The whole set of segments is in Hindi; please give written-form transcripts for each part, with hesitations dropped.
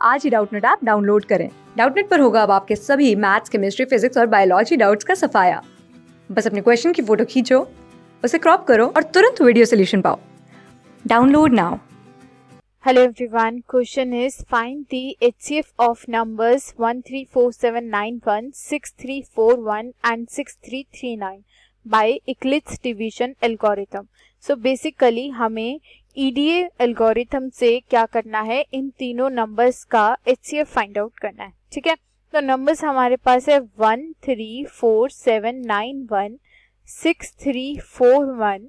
आज ही डाउटनेट ऐप डाउनलोड करें। डाउटनेट पर होगा अब आपके सभी मैथ्स, केमिस्ट्री, फिजिक्स और बायोलॉजी डाउट्स का सफाया। बस अपने क्वेश्चन की फोटो खींचो, उसे क्रॉप करो और तुरंत वीडियो सोल्यूशन पाओ। Download now. Hello everyone, question is find the HCF of numbers 134791, 6341 and 6339 by Euclid's division algorithm. So basically हमें EDA algorithm से क्या करना है, इन तीनों नंबर्स का HCF फाइंड आउट करना है. ठीक है, तो नंबर्स हमारे पास है 134791, 6341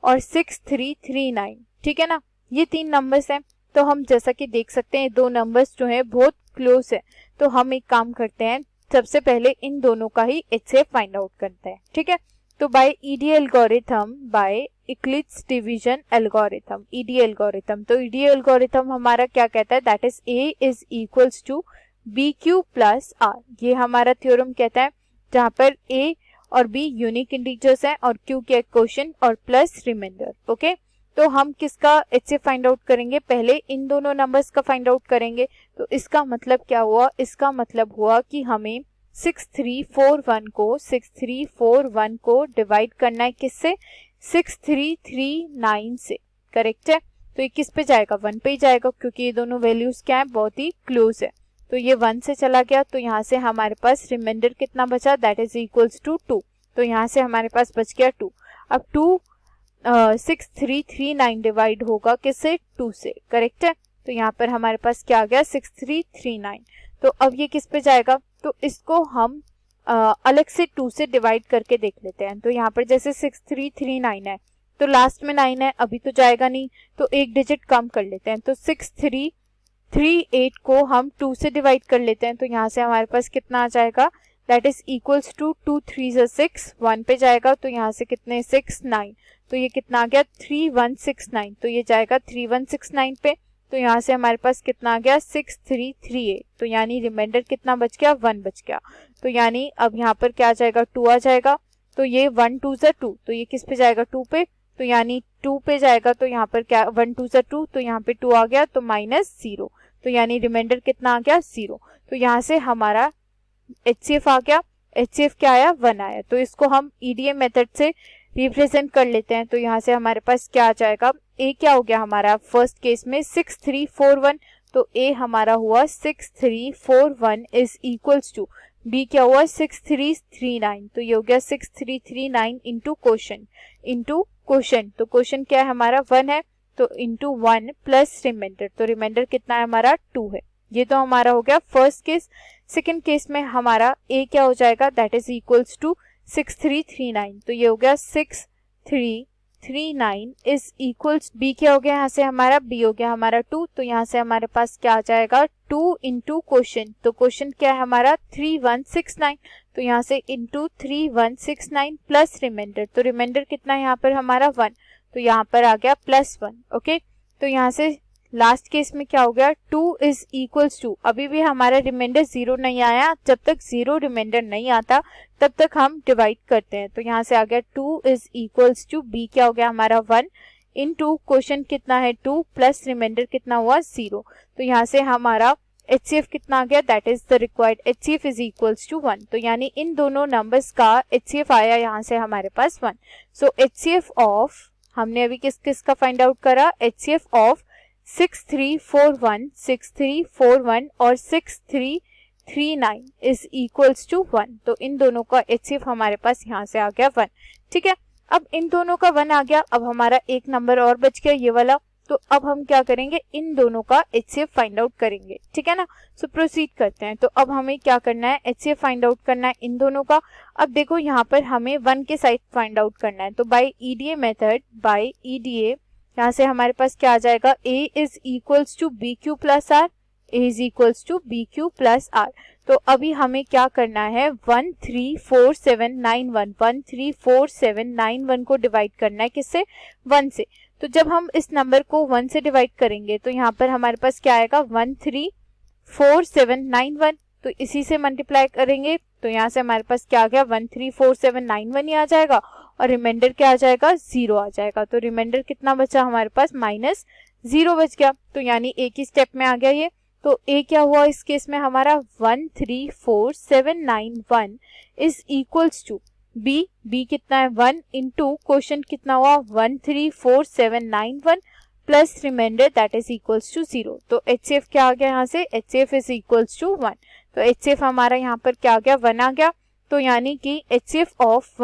और 6339. ठीक है ना, ये तीन नंबर्स हैं. तो हम जैसा कि देख सकते हैं दो नंबर्स जो हैं बहुत क्लोज है. तो हम एक काम करते हैं, सबसे पहले इन दोनों का ही HCF फाइंड आउट करते हैं. ठीक है, तो by EDA algorithm, by Euclid's division algorithm, EDA algorithm. तो EDA एल्गोरिथम हमारा क्या कहता है, that is A is equals to BQ plus R. ये हमारा थ्योरम कहता है जहां पर A और B यूनिक इंटीजर्स हैं और Q के क्वोशिएंट और प्लस रिमाइंडर. ओके, तो हम किसका HCF फाइंड आउट करेंगे, पहले इन दोनों नंबर्स का फाइंड आउट करेंगे. तो इसका मतलब क्या हुआ, इसका मतलब हुआ कि हमें 6341 को डिवाइड करना है किससे, 6339 से. करेक्ट है, तो ये किस पे जाएगा, 1 पे ही जाएगा, क्योंकि ये दोनों वैल्यूज क्या है, बहुत ही क्लोज है. तो ये 1 से चला गया, तो यहाँ से हमारे पास रिमाइंडर कितना बचा, दैट इज इक्वल्स टू 2. तो यहाँ से हमारे पास बच गया 2. अब 6339 डिवाइड होगा किससे, 2 से. करेक्ट है, तो यहाँ पर हमारे पास क्या आ गया, 6339. तो अब ये किस पे जाएगा, तो इसको हम अलग से 2 से डिवाइड करके देख लेते हैं. तो यहाँ पर जैसे 6339 है तो लास्ट में 9 है, अभी तो जाएगा नहीं, तो एक डिजिट कम कर लेते हैं. तो 6338 को हम 2 से डिवाइड कर लेते हैं. तो यहाँ से हमारे पास कितना आ जाएगा, दैट इज इक्वल्स टू 2 3 6, 1 पे जाएगा. तो यहाँ से कितने 6 9, तो ये कितना आ गया 3169. तो ये जाएगा 3169 पे. तो यहाँ से हमारे पास कितना आ गया 6338. तो यानी रिमाइंडर कितना बच गया, 1 बच गया. तो यानी अब यहाँ पर क्या आ जाएगा, 2 आ जाएगा. तो ये 1 2 ज़ा 2, तो ये किस पे जाएगा, 2 पे. तो यानी 2 पे जाएगा, तो यहाँ पर क्या 1 2 ज़ा 2, तो यहाँ पे 2 आ गया, तो -0. तो यानी रिमाइंडर कितना आ गया, 0. तो यहाँ से हमारा HCF आ गया. HCF क्या आया, 1 आया. तो इसको हम EDA मेथड से रिप्रेजेंट कर लेते हैं. तो यहाँ से हमारे पास क्या आ जाएगा, A क्या हो गया हमारा फर्स्ट केस में 6341, तो A हमारा हुआ 6341 इज इक्वल्स टू B क्या हुआ 6339. तो ये हो गया 6339 इंटू क्वोशिएंट, तो क्वोशिएंट क्या है हमारा 1 है, तो इंटू 1 प्लस रिमाइंडर. तो रिमाइंडर कितना है हमारा 2 है. ये तो हमारा हो गया फर्स्ट केस. सेकेंड केस में हमारा A क्या हो जाएगा, दैट इज इक्वल्स टू 6339. तो ये हो गया 6339 इज इक्वल्स B क्या हो गया, यहाँ से हमारा B हो गया हमारा 2. तो यहाँ से हमारे पास क्या आ जाएगा 2 इंटू क्वोशिएंट. तो क्वोशिएंट क्या है हमारा 3169. तो यहाँ से इंटू 3169 प्लस रिमाइंडर. तो रिमाइंडर कितना है यहाँ पर हमारा 1. तो यहाँ पर आ गया +1. ओके, तो यहाँ से लास्ट केस में क्या हो गया 2 इज इक्वल्स टू, अभी भी हमारा रिमाइंडर 0 नहीं आया. जब तक 0 रिमाइंडर नहीं आता तब तक हम डिवाइड करते हैं. तो यहाँ से आ गया 2 इज इक्वल्स टू B क्या हो गया हमारा 1 इंटू क्वोशिएंट कितना है 2 प्लस रिमाइंडर कितना हुआ 0. तो यहाँ से हमारा HCF कितना आ गया, that is the required HCF is equals to 1. तो यानी इन दोनों नंबर्स का HCF आया यहाँ से हमारे पास 1. सो HCF ऑफ, हमने अभी किस किस का फाइंड आउट करा, HCF ऑफ 6341 और 6339 इज इक्वल्स टू 1. तो इन दोनों का HCF हमारे पास यहाँ से आ गया 1. ठीक है, अब इन दोनों का 1 आ गया. अब हमारा एक नंबर और बच गया ये वाला. तो अब हम क्या करेंगे, इन दोनों का HCF फाइंड आउट करेंगे. ठीक है ना, सो प्रोसीड करते हैं. तो अब हमें क्या करना है, HCF फाइंड आउट करना है इन दोनों का. अब देखो यहाँ पर हमें 1 के साइड फाइंड आउट करना है. तो by EDA method, by EDA यहाँ से हमारे पास क्या आ जाएगा, A is equals to BQ plus R, A is equals to BQ plus R. तो अभी हमें क्या करना है, 134791 को डिवाइड करना है किससे, 1 से. तो जब हम इस नंबर को 1 से डिवाइड करेंगे तो यहाँ पर हमारे पास क्या आएगा 134791. तो इसी से मल्टीप्लाई करेंगे तो यहाँ से हमारे पास क्या आ गया 134791 ही आ जाएगा और रिमाइंडर क्या आ जाएगा 0 आ जाएगा. तो रिमाइंडर कितना बचा हमारे पास -0 बच गया. तो यानी एक ही स्टेप में आ गया ये. तो ए क्या हुआ इस केस में हमारा 134791 इज इक्वल्स टू बी कितना है 1 इंटू क्वेश्चन कितना हुआ 134791 plus remainder that is equals to 0। तो HCF क्या आ गया यहाँ से, HCF इज इक्वल्स टू 1। तो HCF हमारा यहाँ पर क्या आ गया 1 आ गया। तो यानी कि HCF of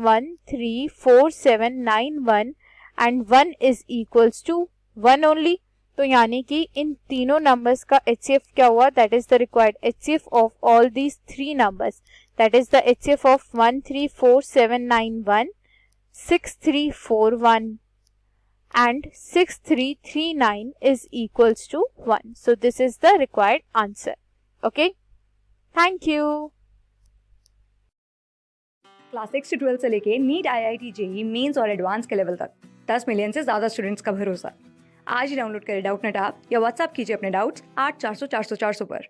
134791 and 1 is equals to 1 only. तो यानी कि इन तीनों नंबर्स का HCF क्या हुआ, that is the required HCF of all these three numbers, that is the HCF of 134791, 6341 and 6339 is equals to 1. So this is the required answer. Okay, thank you. Class 6 से 12 से लेके नीट, IIT, JEE मेंस और एडवांस के लेवल तक 10 मिलियन से ज़्यादा स्टूडेंट्स का भरोसा। आज ही डाउनलोड करें डाउटनेट ऐप या व्हाट्सएप कीजिए अपने डाउट्स 8400 400 400 पर।